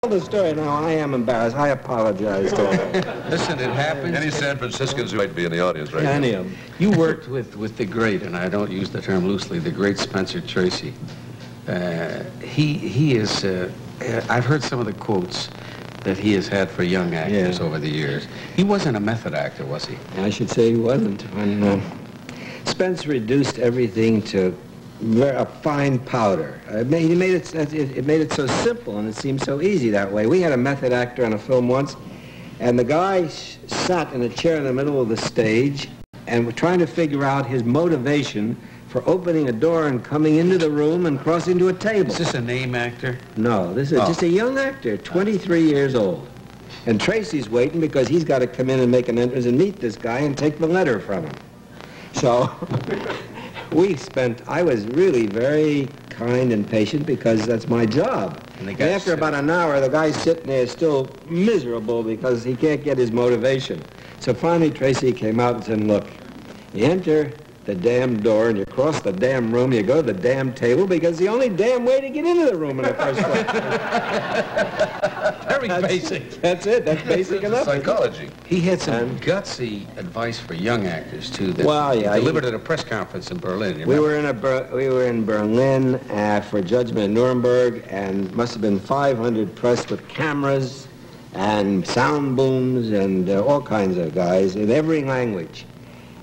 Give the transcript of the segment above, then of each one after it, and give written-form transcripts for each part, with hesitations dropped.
The story now. I am embarrassed. I apologize to him. Listen, it happens. Any San Franciscans who might be in the audience right Any now. of them. You worked with the great, and I don't use the term loosely, the great Spencer Tracy. He is, I've heard some of the quotes that he has had for young actors over the years. He wasn't a method actor, was he? I should say he wasn't. When Spence reduced everything to a fine powder. It made it so simple, and it seemed so easy that way. We had a method actor on a film once, and the guy sat in a chair in the middle of the stage and was trying to figure out his motivation for opening a door and coming into the room and crossing to a table. Is this a name actor? No, this is just a young actor, 23 years old. And Tracy's waiting because he's got to come in and make an entrance and meet this guy and take the letter from him. So I was really very kind and patient because that's my job. And after about an hour, the guy's sitting there still miserable because he can't get his motivation. So finally, Tracy came out and said, look, you enter the damn door and you cross the damn room, you go to the damn table because it's the only damn way to get into the room in the first place. Very basic. That's it. That's basic enough. Psychology. He had some gutsy advice for young actors, too, that he delivered at a press conference in Berlin. We were in Berlin for Judgment in Nuremberg, and must have been 500 press with cameras and sound booms and all kinds of guys in every language.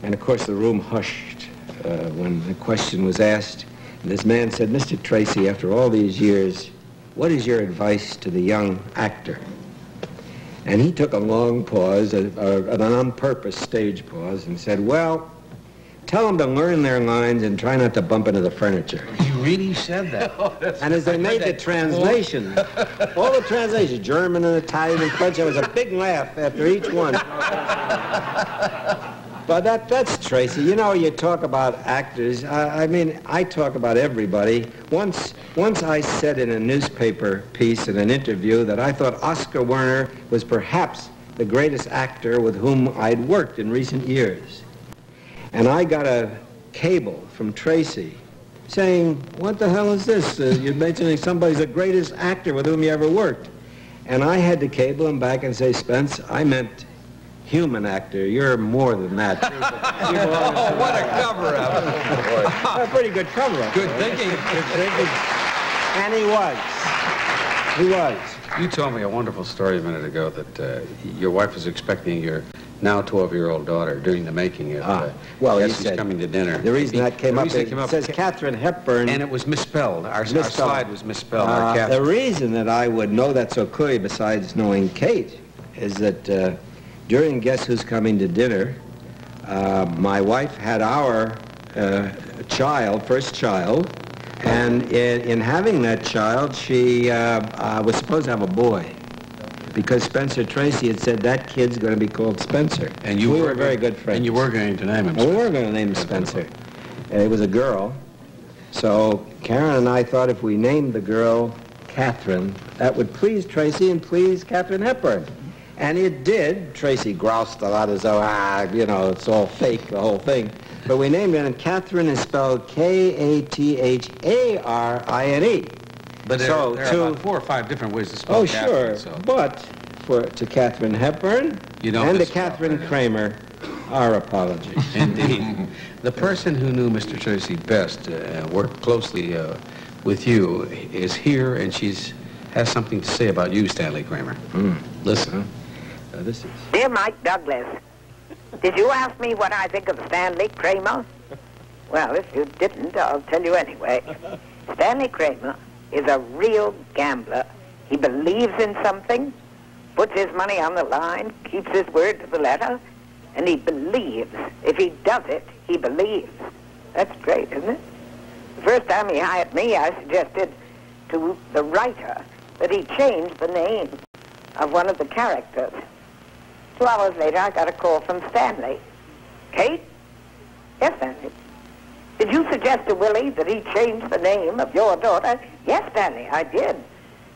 And, of course, the room hushed when the question was asked. And this man said, Mr. Tracy, after all these years, what is your advice to the young actor? And he took a long pause, an on-purpose stage pause, and said, well, tell them to learn their lines and try not to bump into the furniture. You really said that? And as they made the translation, all the translations, German and Italian and French, there was a big laugh after each one. But that's Tracy. You know, you talk about actors. I mean, I talk about everybody. Once I said in a newspaper piece in an interview that I thought Oscar Werner was perhaps the greatest actor with whom I'd worked in recent years. And I got a cable from Tracy saying, what the hell is this? You're mentioning somebody's the greatest actor with whom you ever worked. And I had to cable him back and say, Spence, I meant human actor. You're more than that. Oh, what a cover-up. A pretty good cover-up. Good thinking. Good thinking. And he was. He was. You told me a wonderful story a minute ago that your wife was expecting your now 12-year-old daughter during the making of well, Yes, He's Coming to Dinner. The reason that came up, it says Katharine Hepburn. And it was misspelled. Our slide was misspelled. The reason that I would know that so clearly, besides knowing Kate, is that during Guess Who's Coming to Dinner, my wife had our first child, and in having that child, she was supposed to have a boy, because Spencer Tracy had said that kid's going to be called Spencer. And we were very good friends. And you were going to name him Spencer. We were going to name him Spencer. It was a girl. So Karen and I thought if we named the girl Katharine, that would please Tracy and please Katharine Hepburn. And it did. Tracy groused a lot as though, you know, it's all fake, the whole thing. But we named it, and Katharine is spelled Katharine. But there are about 4 or 5 different ways to spell Oh, Katharine, sure. so. But to Katharine Hepburn and to Katharine Kramer, our apologies. Indeed. The person who knew Mr. Tracy best, worked closely with you, is here, and has something to say about you, Stanley Kramer. Listen. This is... Dear Mike Douglas, did you ask me what I think of Stanley Kramer? Well, if you didn't, I'll tell you anyway. Stanley Kramer is a real gambler. He believes in something, puts his money on the line, keeps his word to the letter, and he believes. If he does it, he believes. That's great, isn't it? The first time he hired me, I suggested to the writer that he change the name of one of the characters. 2 hours later, I got a call from Stanley. Kate? Yes, Stanley. Did you suggest to Willie that he change the name of your daughter? Yes, Stanley, I did.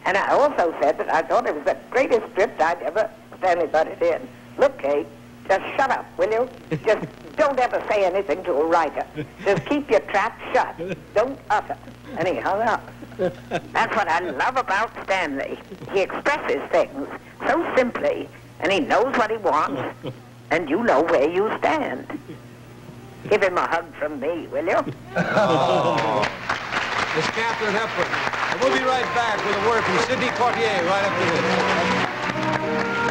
And I also said that I thought it was the greatest script I'd ever... Stanley butted in. Look, Kate, just shut up, will you? Just don't ever say anything to a writer. Just keep your trap shut. Don't utter. And he hung up. That's what I love about Stanley. He expresses things so simply, and he knows what he wants, and you know where you stand. Give him a hug from me, will you? Oh. Miss Katharine Hepburn. And we'll be right back with a word from Sidney Courtier right after this.